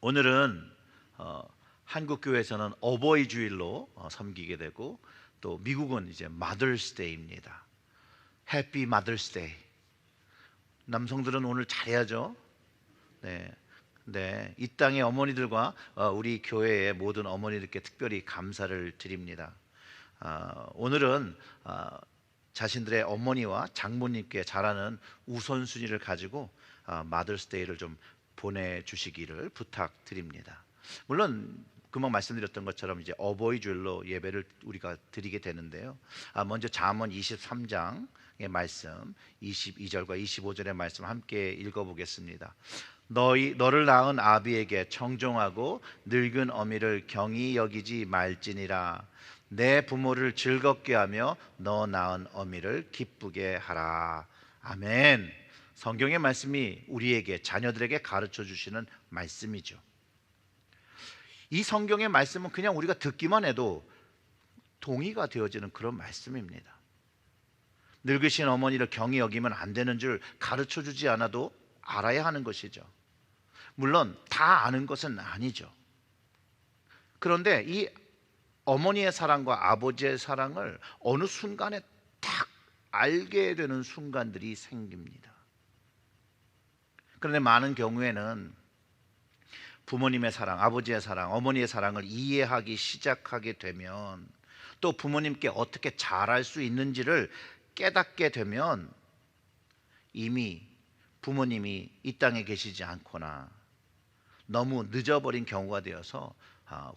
오늘은 한국 교회에서는 어버이 주일로 섬기게 되고, 또 미국은 이제 마더스데이입니다. 해피 마더스데이. 남성들은 오늘 잘해야죠. 네. 네, 이 땅의 어머니들과 우리 교회의 모든 어머니들께 특별히 감사를 드립니다. 오늘은 자신들의 어머니와 장모님께 잘하는 우선순위를 가지고 마더스데이를 좀 보내주시기를 부탁드립니다. 물론 금방 말씀드렸던 것처럼 이제 어버이 주일로 예배를 우리가 드리게 되는데요. 먼저 잠언 23장의 말씀 22절과 25절의 말씀 함께 읽어보겠습니다. 너를 낳은 아비에게 청종하고 늙은 어미를 경히 여기지 말지니라. 내 부모를 즐겁게 하며 너 낳은 어미를 기쁘게 하라. 아멘. 성경의 말씀이 우리에게, 자녀들에게 가르쳐 주시는 말씀이죠. 이 성경의 말씀은 그냥 우리가 듣기만 해도 동의가 되어지는 그런 말씀입니다. 늙으신 어머니를 경히 여기면 안 되는 줄 가르쳐 주지 않아도 알아야 하는 것이죠. 물론 다 아는 것은 아니죠. 그런데 이 어머니의 사랑과 아버지의 사랑을 어느 순간에 딱 알게 되는 순간들이 생깁니다. 그런데 많은 경우에는 부모님의 사랑, 아버지의 사랑, 어머니의 사랑을 이해하기 시작하게 되면, 또 부모님께 어떻게 잘할 수 있는지를 깨닫게 되면 이미 부모님이 이 땅에 계시지 않거나 너무 늦어버린 경우가 되어서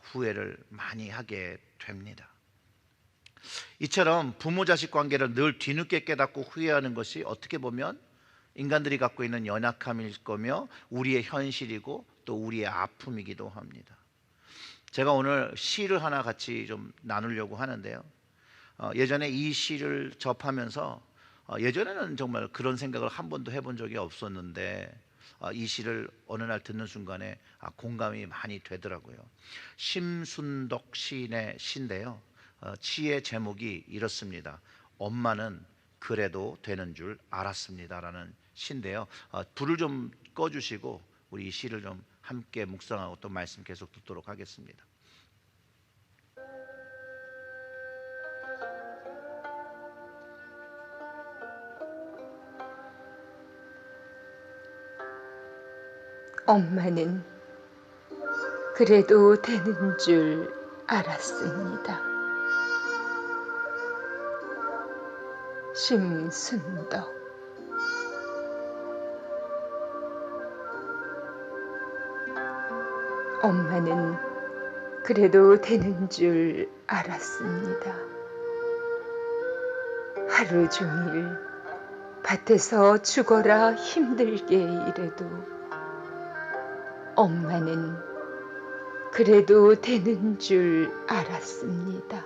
후회를 많이 하게 됩니다. 이처럼 부모 자식 관계를 늘 뒤늦게 깨닫고 후회하는 것이 어떻게 보면 인간들이 갖고 있는 연약함일 거며 우리의 현실이고 또 우리의 아픔이기도 합니다. 제가 오늘 시를 하나 같이 좀 나누려고 하는데요. 예전에 이 시를 접하면서 예전에는 정말 그런 생각을 한 번도 해본 적이 없었는데 이 시를 어느 날 듣는 순간에 공감이 많이 되더라고요. 심순덕 시인의 시인데요. 시의 제목이 이렇습니다. 엄마는 그래도 되는 줄 알았습니다라는 시인데요. 불을 좀 꺼주시고 우리 이 시를 좀 함께 묵상하고 또 말씀 계속 듣도록 하겠습니다. 엄마는 그래도 되는 줄 알았습니다. 심순덕. 엄마는 그래도 되는 줄 알았습니다. 하루 종일 밭에서 죽어라 힘들게 일해도 엄마는 그래도 되는 줄 알았습니다.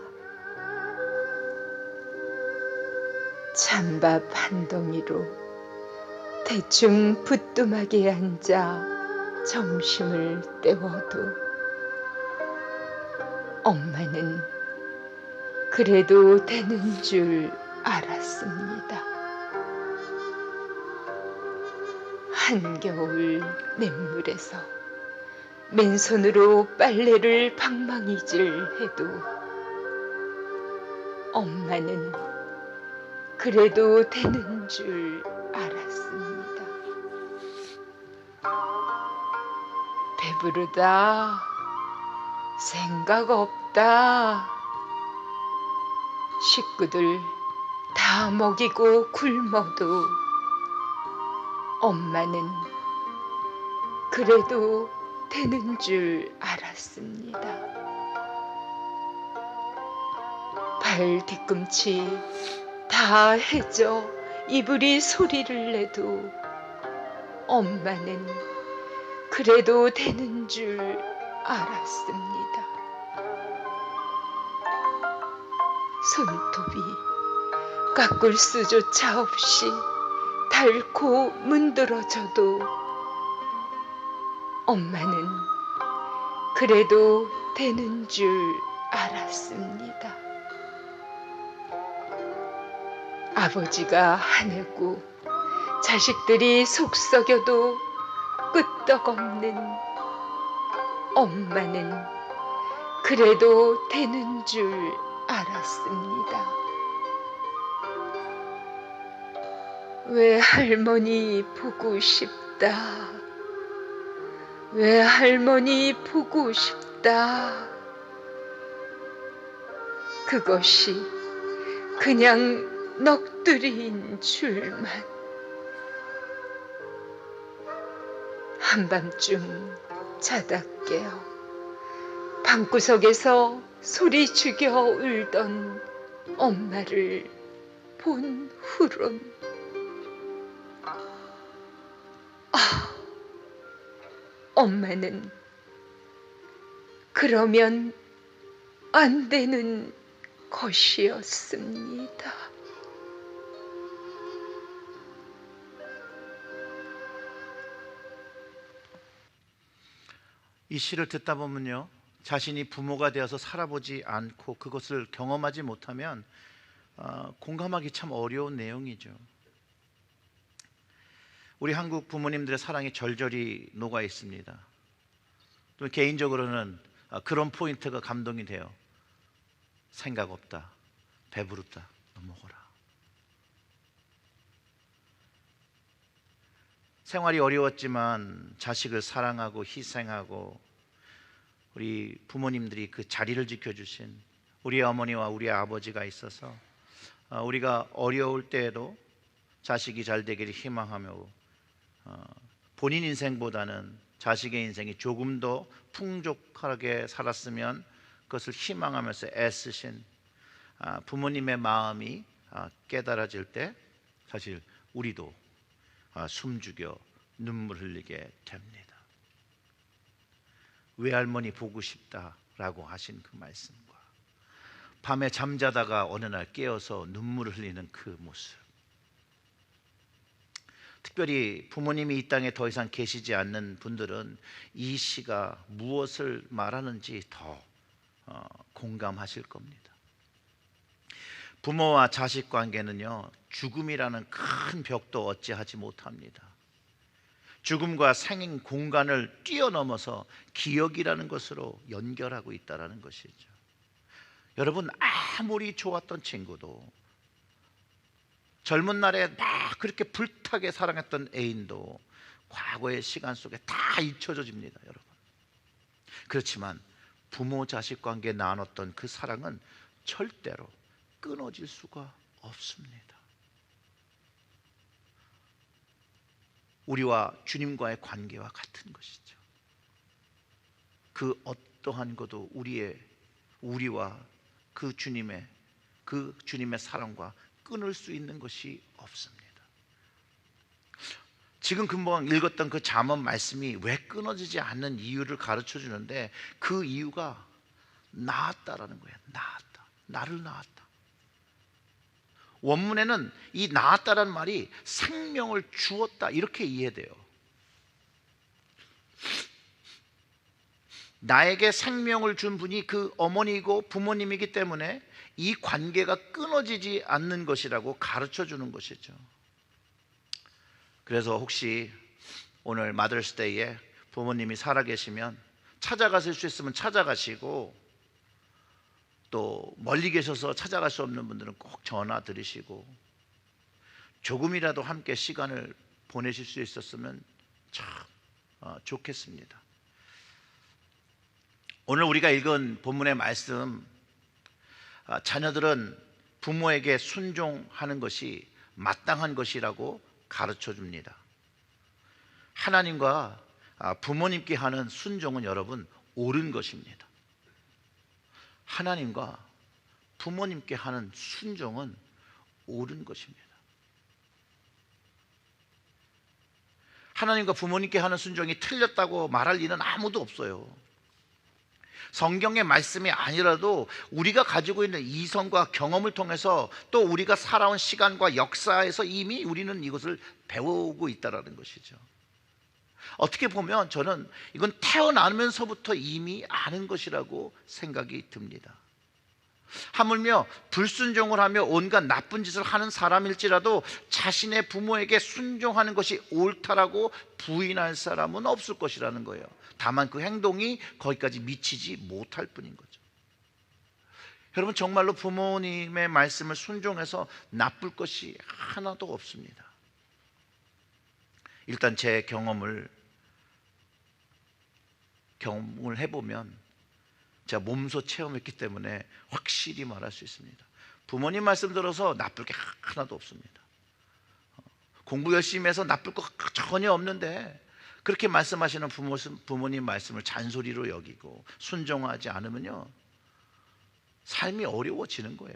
찬밥 한 덩이로 대충 부뚜막에 앉아 점심을 때워도 엄마는 그래도 되는 줄 알았습니다. 한겨울 냇물에서 맨손으로 빨래를 방망이질 해도 엄마는 그래도 되는 줄 알았습니다. 배부르다, 생각 없다, 식구들 다 먹이고 굶어도 엄마는 그래도 되는 줄 알았습니다. 발 뒤꿈치 다 해져 이불이 소리를 내도 엄마는 그래도 되는 줄 알았습니다. 손톱이 깎을 수조차 없이 닳고 문드러져도 엄마는 그래도 되는 줄 알았습니다. 아버지가 화내고 자식들이 속썩여도 끄떡없는 엄마는 그래도 되는 줄 알았습니다. 외할머니 보고 싶다. 외할머니 보고 싶다. 그것이 그냥 넋두리인 줄만. 한밤중 자다 깨어 방구석에서 소리 죽여 울던 엄마를 본 후론 엄마는 그러면 안 되는 것이었습니다. 이 시를 듣다 보면요, 자신이 부모가 되어서 살아보지 않고 그것을 경험하지 못하면 공감하기 참 어려운 내용이죠. 우리 한국 부모님들의 사랑이 절절히 녹아 있습니다. 또 개인적으로는 그런 포인트가 감동이 돼요. 생각 없다, 배부르다, 너 먹어라. 생활이 어려웠지만 자식을 사랑하고 희생하고 우리 부모님들이 그 자리를 지켜주신 우리 어머니와 우리 아버지가 있어서 우리가 어려울 때에도 자식이 잘 되기를 희망하며 본인 인생보다는 자식의 인생이 조금 더 풍족하게 살았으면 그것을 희망하면서 애쓰신 부모님의 마음이 깨달아질 때 사실 우리도 숨죽여 눈물 흘리게 됩니다. 외할머니 보고 싶다라고 하신 그 말씀과 밤에 잠자다가 어느 날 깨어서 눈물을 흘리는 그 모습, 특별히 부모님이 이 땅에 더 이상 계시지 않는 분들은 이 시가 무엇을 말하는지 더 공감하실 겁니다. 부모와 자식 관계는요, 죽음이라는 큰 벽도 어찌하지 못합니다. 죽음과 생인 공간을 뛰어넘어서 기억이라는 것으로 연결하고 있다는 것이죠. 여러분, 아무리 좋았던 친구도, 젊은 날에 막 그렇게 불타게 사랑했던 애인도 과거의 시간 속에 다 잊혀집니다, 여러분. 그렇지만 부모 자식 관계에 나눴던 그 사랑은 절대로 끊어질 수가 없습니다. 우리와 주님과의 관계와 같은 것이죠. 그 어떠한 것도 우리와 그 주님의 사랑과 끊을 수 있는 것이 없습니다. 지금 금방 읽었던 그 잠언 말씀이 왜 끊어지지 않는 이유를 가르쳐 주는데, 그 이유가 낳았다라는 거예요. 낳았다. 나를 낳았다. 원문에는 이 낳았다라는 말이 생명을 주었다 이렇게 이해돼요. 나에게 생명을 준 분이 그 어머니이고 부모님이기 때문에 이 관계가 끊어지지 않는 것이라고 가르쳐 주는 것이죠. 그래서 혹시 오늘 마더스데이에 부모님이 살아계시면 찾아가실 수 있으면 찾아가시고, 또 멀리 계셔서 찾아갈 수 없는 분들은 꼭 전화 드리시고, 조금이라도 함께 시간을 보내실 수 있었으면 참 좋겠습니다. 오늘 우리가 읽은 본문의 말씀, 자녀들은 부모에게 순종하는 것이 마땅한 것이라고 가르쳐 줍니다. 하나님과 부모님께 하는 순종은 여러분 옳은 것입니다. 하나님과 부모님께 하는 순종은 옳은 것입니다. 하나님과 부모님께 하는 순종이 틀렸다고 말할 일은 아무도 없어요. 성경의 말씀이 아니라도 우리가 가지고 있는 이성과 경험을 통해서 또 우리가 살아온 시간과 역사에서 이미 우리는 이것을 배우고 있다는 것이죠. 어떻게 보면 저는 이건 태어나면서부터 이미 아는 것이라고 생각이 듭니다. 하물며 불순종을 하며 온갖 나쁜 짓을 하는 사람일지라도 자신의 부모에게 순종하는 것이 옳다라고 부인할 사람은 없을 것이라는 거예요. 다만 그 행동이 거기까지 미치지 못할 뿐인 거죠. 여러분, 정말로 부모님의 말씀을 순종해서 나쁠 것이 하나도 없습니다. 일단 제 경험을 해보면, 제가 몸소 체험했기 때문에 확실히 말할 수 있습니다. 부모님 말씀 들어서 나쁠 게 하나도 없습니다. 공부 열심히 해서 나쁠 거 전혀 없는데 그렇게 말씀하시는 부모님 말씀을 잔소리로 여기고 순종하지 않으면요, 삶이 어려워지는 거예요.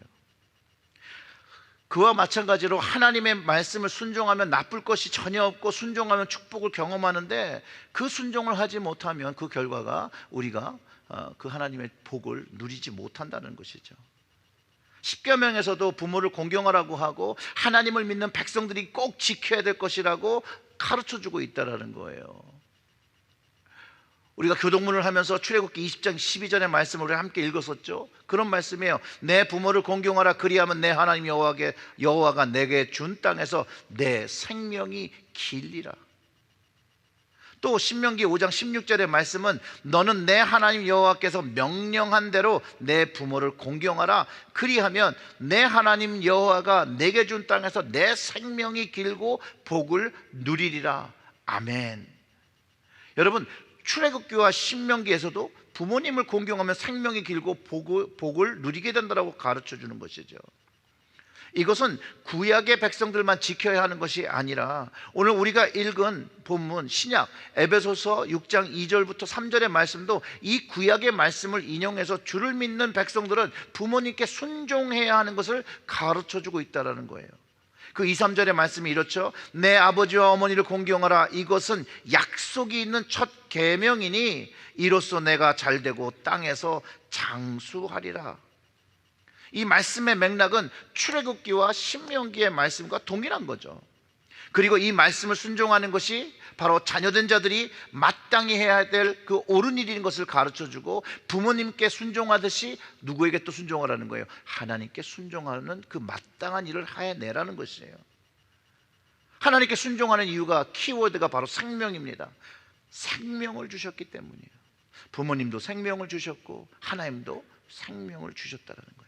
그와 마찬가지로 하나님의 말씀을 순종하면 나쁠 것이 전혀 없고 순종하면 축복을 경험하는데, 그 순종을 하지 못하면 그 결과가 우리가 그 하나님의 복을 누리지 못한다는 것이죠. 십계명에서도 부모를 공경하라고 하고 하나님을 믿는 백성들이 꼭 지켜야 될 것이라고 가르쳐주고 있다는 거예요. 우리가 교동문을 하면서 출애굽기 20장 12절의 말씀을 우리 함께 읽었었죠. 그런 말씀이에요. 내 부모를 공경하라. 그리하면 내 하나님 여호와가 내게 준 땅에서 내 생명이 길리라. 또 신명기 5장 16절의 말씀은 너는 내 하나님 여호와께서 명령한 대로 내 부모를 공경하라. 그리하면 내 하나님 여호와가 내게 준 땅에서 내 생명이 길고 복을 누리리라. 아멘. 여러분, 출애굽기와 신명기에서도 부모님을 공경하면 생명이 길고 복을 누리게 된다고 가르쳐 주는 것이죠. 이것은 구약의 백성들만 지켜야 하는 것이 아니라 오늘 우리가 읽은 본문 신약 에베소서 6장 2절부터 3절의 말씀도 이 구약의 말씀을 인용해서 주를 믿는 백성들은 부모님께 순종해야 하는 것을 가르쳐 주고 있다는 거예요. 그 2, 3절의 말씀이 이렇죠. 내 아버지와 어머니를 공경하라. 이것은 약속이 있는 첫 계명이니 이로써 내가 잘되고 땅에서 장수하리라. 이 말씀의 맥락은 출애굽기와 신명기의 말씀과 동일한 거죠. 그리고 이 말씀을 순종하는 것이 바로 자녀된 자들이 마땅히 해야 될 그 옳은 일인 것을 가르쳐주고, 부모님께 순종하듯이 누구에게 또 순종하라는 거예요? 하나님께 순종하는 그 마땅한 일을 해내라는 것이에요. 하나님께 순종하는 이유가, 키워드가 바로 생명입니다. 생명을 주셨기 때문이에요. 부모님도 생명을 주셨고 하나님도 생명을 주셨다는 거예요.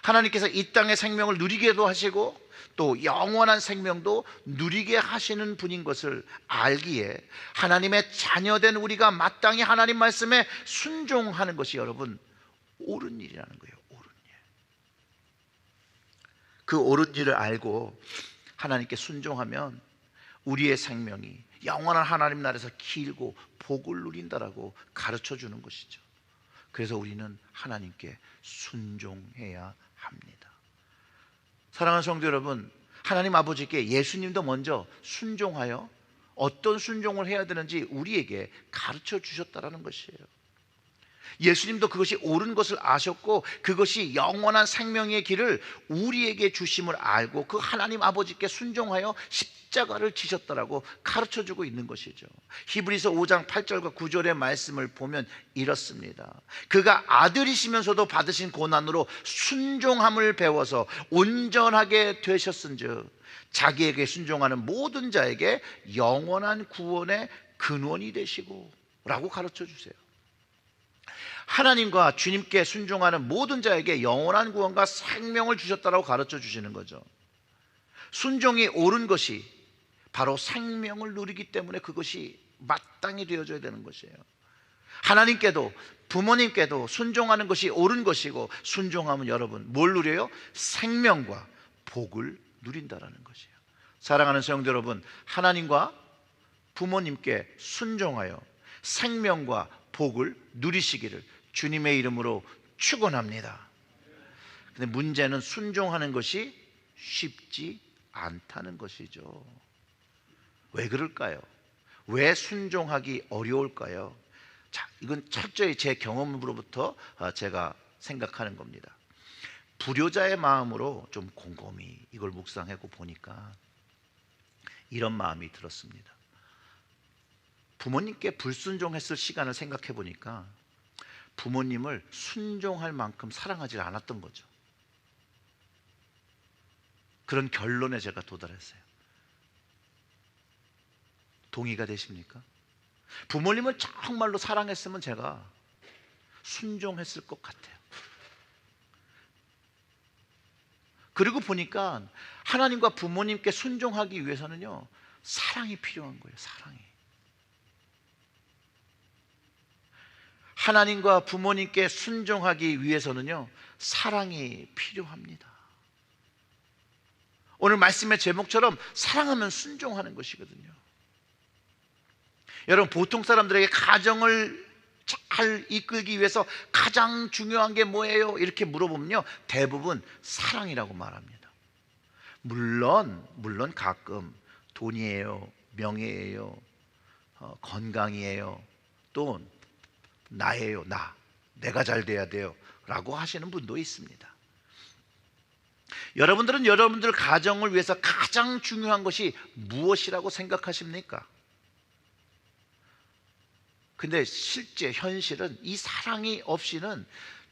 하나님께서 이 땅의 생명을 누리게도 하시고 또 영원한 생명도 누리게 하시는 분인 것을 알기에 하나님의 자녀된 우리가 마땅히 하나님 말씀에 순종하는 것이 여러분 옳은 일이라는 거예요. 옳은 일. 그 옳은 일을 알고 하나님께 순종하면 우리의 생명이 영원한 하나님 나라에서 길고 복을 누린다라고 가르쳐 주는 것이죠. 그래서 우리는 하나님께 순종해야 합니다. 사랑하는 성도 여러분, 하나님 아버지께 예수님도 먼저 순종하여 어떤 순종을 해야 되는지 우리에게 가르쳐 주셨다는 것이에요. 예수님도 그것이 옳은 것을 아셨고 그것이 영원한 생명의 길을 우리에게 주심을 알고 그 하나님 아버지께 순종하여 십자가를 지셨다라고 가르쳐주고 있는 것이죠. 히브리서 5장 8절과 9절의 말씀을 보면 이렇습니다. 그가 아들이시면서도 받으신 고난으로 순종함을 배워서 온전하게 되셨은즉 자기에게 순종하는 모든 자에게 영원한 구원의 근원이 되시고 라고 가르쳐 주세요. 하나님과 주님께 순종하는 모든 자에게 영원한 구원과 생명을 주셨다라고 가르쳐 주시는 거죠. 순종이 옳은 것이 바로 생명을 누리기 때문에 그것이 마땅히 되어져야 되는 것이에요. 하나님께도 부모님께도 순종하는 것이 옳은 것이고, 순종하면 여러분 뭘 누려요? 생명과 복을 누린다라는 것이에요. 사랑하는 성도 여러분, 하나님과 부모님께 순종하여 생명과 복을 누리시기를 주님의 이름으로 축원합니다. 근데 문제는 순종하는 것이 쉽지 않다는 것이죠. 왜 그럴까요? 왜 순종하기 어려울까요? 자, 이건 철저히 제 경험으로부터 제가 생각하는 겁니다. 불효자의 마음으로 좀 곰곰이 이걸 묵상하고 보니까 이런 마음이 들었습니다. 부모님께 불순종했을 시간을 생각해 보니까 부모님을 순종할 만큼 사랑하지 않았던 거죠. 그런 결론에 제가 도달했어요. 동의가 되십니까? 부모님을 정말로 사랑했으면 제가 순종했을 것 같아요. 그리고 보니까 하나님과 부모님께 순종하기 위해서는요, 사랑이 필요한 거예요. 사랑이. 하나님과 부모님께 순종하기 위해서는요, 사랑이 필요합니다. 오늘 말씀의 제목처럼 사랑하면 순종하는 것이거든요. 여러분, 보통 사람들에게 가정을 잘 이끌기 위해서 가장 중요한 게 뭐예요? 이렇게 물어보면요, 대부분 사랑이라고 말합니다. 물론 가끔 돈이에요, 명예예요, 건강이에요, 또 나예요, 내가 잘 돼야 돼요 라고 하시는 분도 있습니다. 여러분들은 여러분들 가정을 위해서 가장 중요한 것이 무엇이라고 생각하십니까? 근데 실제 현실은 이 사랑이 없이는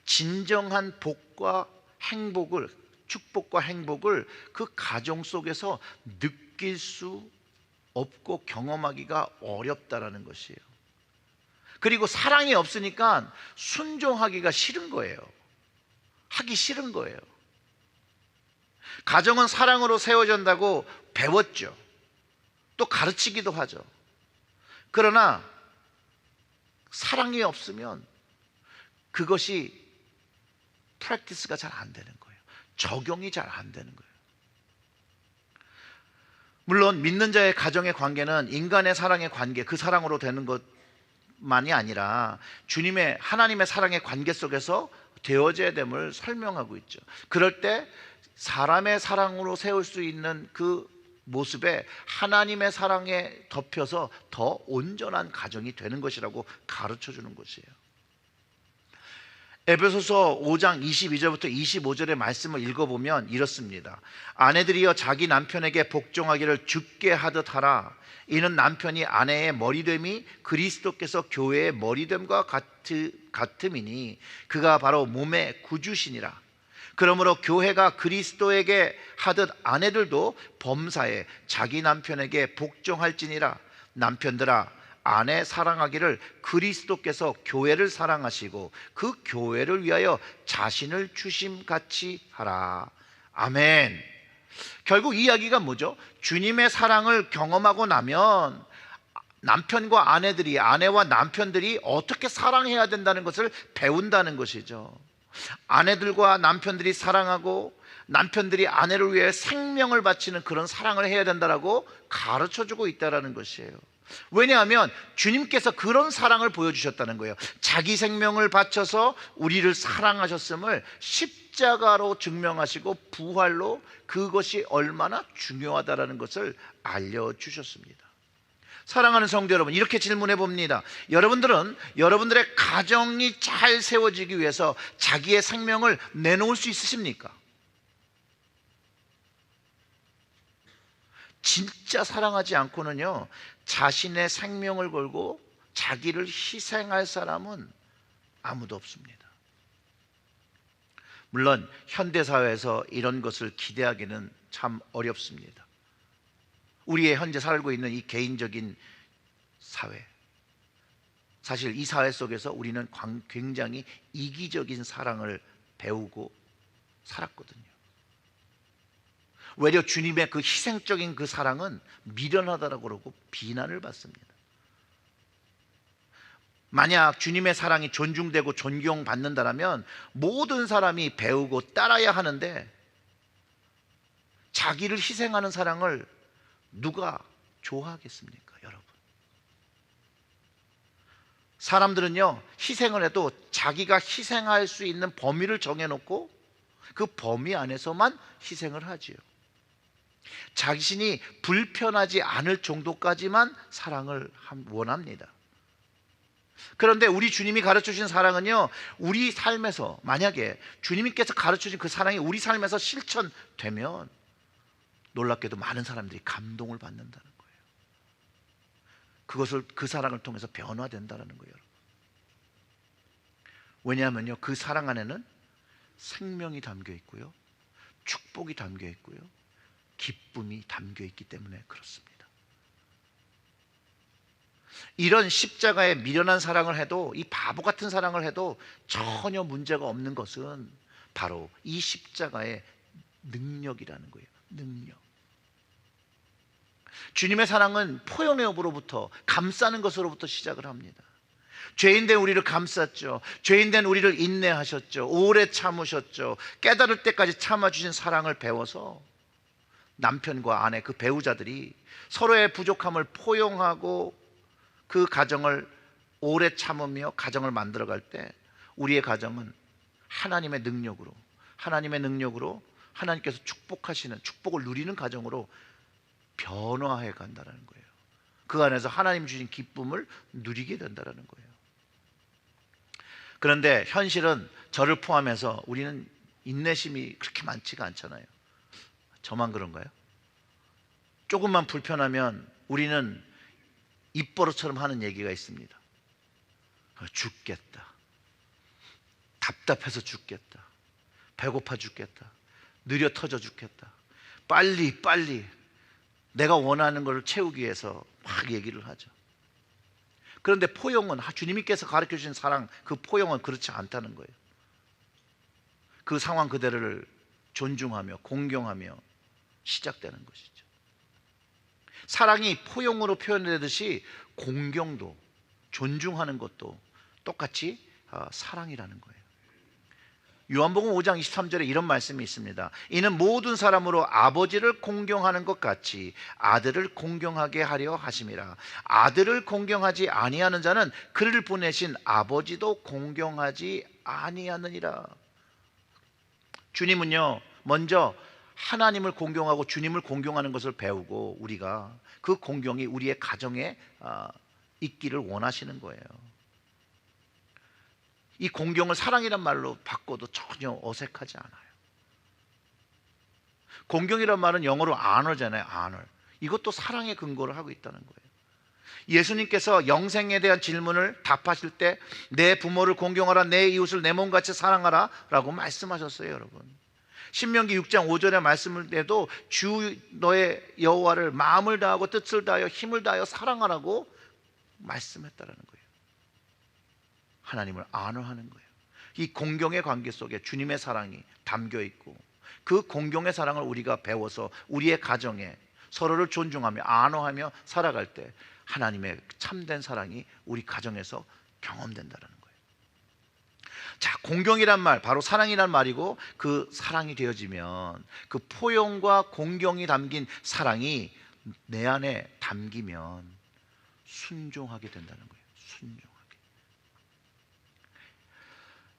진정한 복과 행복을, 축복과 행복을 그 가정 속에서 느낄 수 없고 경험하기가 어렵다라는 것이에요. 그리고 사랑이 없으니까 순종하기가 싫은 거예요. 하기 싫은 거예요. 가정은 사랑으로 세워진다고 배웠죠. 또 가르치기도 하죠. 그러나 사랑이 없으면 그것이 프랙티스가 잘 안 되는 거예요. 적용이 잘 안 되는 거예요. 물론 믿는 자의 가정의 관계는 인간의 사랑의 관계, 그 사랑으로 되는 것만이 아니라 주님의, 하나님의 사랑의 관계 속에서 되어져야 됨을 설명하고 있죠. 그럴 때 사람의 사랑으로 세울 수 있는 그 모습에 하나님의 사랑에 덮여서 더 온전한 가정이 되는 것이라고 가르쳐 주는 것이에요. 에베소서 5장 22절부터 25절의 말씀을 읽어보면 이렇습니다. 아내들이여 자기 남편에게 복종하기를 주께 하듯 하라. 이는 남편이 아내의 머리됨이 그리스도께서 교회의 머리됨과 같음이니 그가 바로 몸의 구주시니라. 그러므로 교회가 그리스도에게 하듯 아내들도 범사에 자기 남편에게 복종할지니라. 남편들아, 아내 사랑하기를 그리스도께서 교회를 사랑하시고 그 교회를 위하여 자신을 주심같이 하라. 아멘. 결국 이야기가 뭐죠? 주님의 사랑을 경험하고 나면 남편과 아내들이, 아내와 남편들이 어떻게 사랑해야 된다는 것을 배운다는 것이죠. 아내들과 남편들이 사랑하고 남편들이 아내를 위해 생명을 바치는 그런 사랑을 해야 된다라고 가르쳐주고 있다는 것이에요. 왜냐하면 주님께서 그런 사랑을 보여주셨다는 거예요. 자기 생명을 바쳐서 우리를 사랑하셨음을 십자가로 증명하시고 부활로 그것이 얼마나 중요하다는 것을 알려주셨습니다. 사랑하는 성도 여러분, 이렇게 질문해 봅니다. 여러분들은 여러분들의 가정이 잘 세워지기 위해서 자기의 생명을 내놓을 수 있으십니까? 진짜 사랑하지 않고는요, 자신의 생명을 걸고 자기를 희생할 사람은 아무도 없습니다. 물론 현대사회에서 이런 것을 기대하기는 참 어렵습니다. 우리의 현재 살고 있는 이 개인적인 사회, 사실 이 사회 속에서 우리는 굉장히 이기적인 사랑을 배우고 살았거든요. 외려 주님의 그 희생적인 그 사랑은 미련하다라고 그러고 비난을 받습니다. 만약 주님의 사랑이 존중되고 존경받는다면 모든 사람이 배우고 따라야 하는데 자기를 희생하는 사랑을 누가 좋아하겠습니까, 여러분? 사람들은요, 희생을 해도 자기가 희생할 수 있는 범위를 정해놓고 그 범위 안에서만 희생을 하지요. 자신이 불편하지 않을 정도까지만 사랑을 원합니다. 그런데 우리 주님이 가르쳐주신 사랑은요, 우리 삶에서 만약에 주님께서 가르쳐주신 그 사랑이 우리 삶에서 실천되면 놀랍게도 많은 사람들이 감동을 받는다는 거예요. 그것을, 그 사랑을 통해서 변화된다는 거예요. 왜냐하면요, 그 사랑 안에는 생명이 담겨 있고요, 축복이 담겨 있고요, 기쁨이 담겨 있기 때문에 그렇습니다. 이런 십자가에 미련한 사랑을 해도, 이 바보 같은 사랑을 해도 전혀 문제가 없는 것은 바로 이 십자가의 능력이라는 거예요. 능력. 주님의 사랑은 포용의 업으로부터, 감싸는 것으로부터 시작을 합니다. 죄인된 우리를 감쌌죠. 죄인된 우리를 인내하셨죠. 오래 참으셨죠. 깨달을 때까지 참아주신 사랑을 배워서 남편과 아내, 그 배우자들이 서로의 부족함을 포용하고 그 가정을 오래 참으며 가정을 만들어갈 때, 우리의 가정은 하나님의 능력으로 하나님께서 축복하시는, 축복을 누리는 가정으로 변화해 간다는 거예요. 그 안에서 하나님 주신 기쁨을 누리게 된다는 거예요. 그런데 현실은 저를 포함해서 우리는 인내심이 그렇게 많지가 않잖아요. 저만 그런가요? 조금만 불편하면 우리는 입버릇처럼 하는 얘기가 있습니다. 죽겠다, 답답해서 죽겠다, 배고파 죽겠다, 느려 터져 죽겠다, 빨리 내가 원하는 것을 채우기 위해서 막 얘기를 하죠. 그런데 포용은, 주님께서 가르쳐 주신 사랑, 그 포용은 그렇지 않다는 거예요. 그 상황 그대로를 존중하며 공경하며 시작되는 것이죠. 사랑이 포용으로 표현되듯이 공경도, 존중하는 것도 똑같이 사랑이라는 거예요. 요한복음 5장 23절에 이런 말씀이 있습니다. 이는 모든 사람으로 아버지를 공경하는 것 같이 아들을 공경하게 하려 하심이라. 아들을 공경하지 아니하는 자는 그를 보내신 아버지도 공경하지 아니하느니라. 주님은요, 먼저 하나님을 공경하고 주님을 공경하는 것을 배우고, 우리가 그 공경이 우리의 가정에 있기를 원하시는 거예요. 이 공경을 사랑이란 말로 바꿔도 전혀 어색하지 않아요. 공경이란 말은 영어로 honor잖아요. honor. 이것도 사랑의 근거를 하고 있다는 거예요. 예수님께서 영생에 대한 질문을 답하실 때 내 부모를 공경하라, 내 이웃을 내 몸같이 사랑하라 라고 말씀하셨어요. 여러분, 신명기 6장 5절의 말씀을 때도 주 너의 여호와를 마음을 다하고 뜻을 다하여 힘을 다하여 사랑하라고 말씀했다라는 거예요. 하나님을 honor하는 거예요. 이 공경의 관계 속에 주님의 사랑이 담겨 있고, 그 공경의 사랑을 우리가 배워서 우리의 가정에 서로를 존중하며 honor하며 살아갈 때 하나님의 참된 사랑이 우리 가정에서 경험된다는 거예요. 자, 공경이란 말, 바로 사랑이란 말이고, 그 사랑이 되어지면, 그 포용과 공경이 담긴 사랑이 내 안에 담기면 순종하게 된다는 거예요. 순종하게.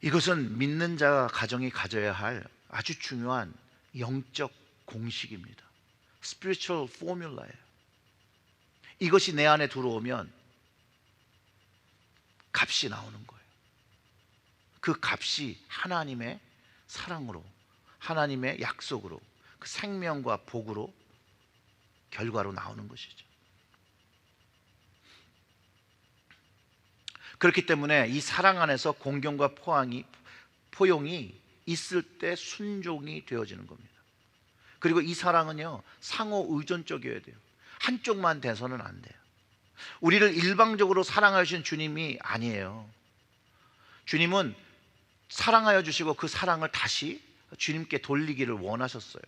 이것은 믿는 자가 가정이 가져야 할 아주 중요한 영적 공식입니다. Spiritual formula예요. 이것이 내 안에 들어오면 값이 나오는 거예요. 그 값이 하나님의 사랑으로, 하나님의 약속으로, 그 생명과 복으로 결과로 나오는 것이죠. 그렇기 때문에 이 사랑 안에서 공경과 포용이 있을 때 순종이 되어지는 겁니다. 그리고 이 사랑은요, 상호 의존적이어야 돼요. 한쪽만 돼서는 안 돼요. 우리를 일방적으로 사랑하신 주님이 아니에요. 주님은 사랑하여 주시고 그 사랑을 다시 주님께 돌리기를 원하셨어요.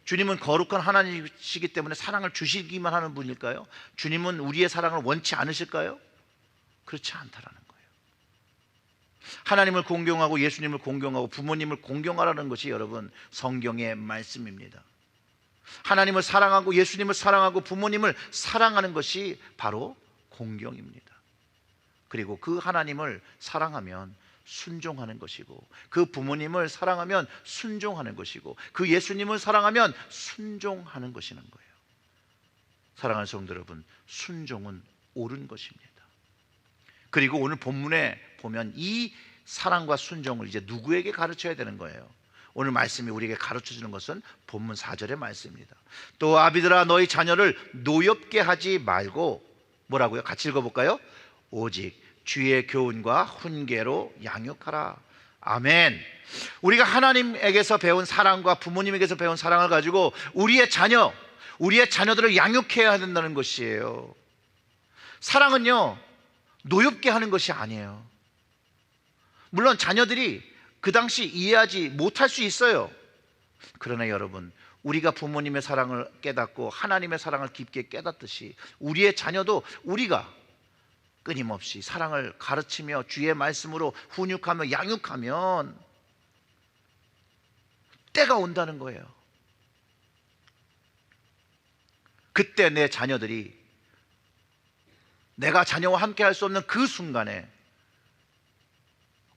주님은 거룩한 하나님이시기 때문에 사랑을 주시기만 하는 분일까요? 주님은 우리의 사랑을 원치 않으실까요? 그렇지 않다라는 거예요. 하나님을 공경하고 예수님을 공경하고 부모님을 공경하라는 것이 여러분 성경의 말씀입니다. 하나님을 사랑하고 예수님을 사랑하고 부모님을 사랑하는 것이 바로 공경입니다. 그리고 그 하나님을 사랑하면 순종하는 것이고, 그 부모님을 사랑하면 순종하는 것이고, 그 예수님을 사랑하면 순종하는 것이는 거예요. 사랑하는 성도 여러분, 순종은 옳은 것입니다. 그리고 오늘 본문에 보면 이 사랑과 순종을 이제 누구에게 가르쳐야 되는 거예요? 오늘 말씀이 우리에게 가르쳐주는 것은 본문 4절의 말씀입니다. 또 아비들아, 너희 자녀를 노엽게 하지 말고, 뭐라고요? 같이 읽어볼까요? 오직 주의 교훈과 훈계로 양육하라. 아멘. 우리가 하나님에게서 배운 사랑과 부모님에게서 배운 사랑을 가지고 우리의 자녀들을 양육해야 된다는 것이에요. 사랑은요, 노엽게 하는 것이 아니에요. 물론 자녀들이 그 당시 이해하지 못할 수 있어요. 그러나 여러분, 우리가 부모님의 사랑을 깨닫고 하나님의 사랑을 깊게 깨닫듯이 우리의 자녀도 우리가 끊임없이 사랑을 가르치며 주의 말씀으로 훈육하며 양육하면 때가 온다는 거예요. 그때 내 자녀들이 내가 자녀와 함께 할 수 없는 그 순간에,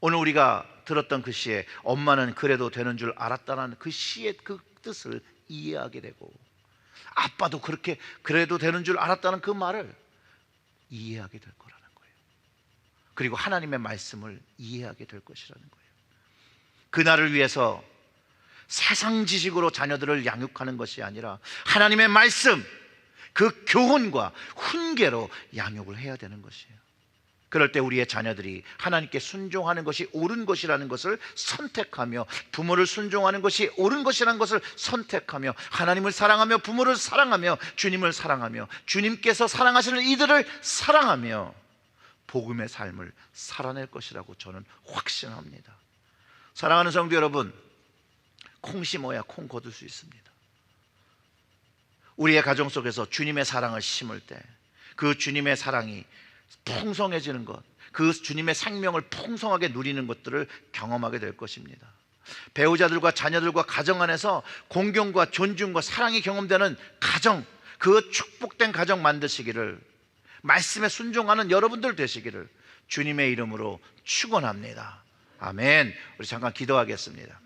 오늘 우리가 들었던 그 시에 엄마는 그래도 되는 줄 알았다는 그 시의 그 뜻을 이해하게 되고, 아빠도 그렇게 그래도 되는 줄 알았다는 그 말을 이해하게 될 거라는 거예요. 그리고 하나님의 말씀을 이해하게 될 것이라는 거예요. 그날을 위해서 세상 지식으로 자녀들을 양육하는 것이 아니라 하나님의 말씀, 그 교훈과 훈계로 양육을 해야 되는 것이에요. 그럴 때 우리의 자녀들이 하나님께 순종하는 것이 옳은 것이라는 것을 선택하며, 부모를 순종하는 것이 옳은 것이라는 것을 선택하며, 하나님을 사랑하며 부모를 사랑하며 주님을 사랑하며 주님께서 사랑하시는 이들을 사랑하며 복음의 삶을 살아낼 것이라고 저는 확신합니다. 사랑하는 성도 여러분, 콩 심어야 콩 거둘 수 있습니다. 우리의 가정 속에서 주님의 사랑을 심을 때 그 주님의 사랑이 풍성해지는 것, 그 주님의 생명을 풍성하게 누리는 것들을 경험하게 될 것입니다. 배우자들과 자녀들과 가정 안에서 공경과 존중과 사랑이 경험되는 가정, 그 축복된 가정 만드시기를, 말씀에 순종하는 여러분들 되시기를 주님의 이름으로 축원합니다. 아멘. 우리 잠깐 기도하겠습니다.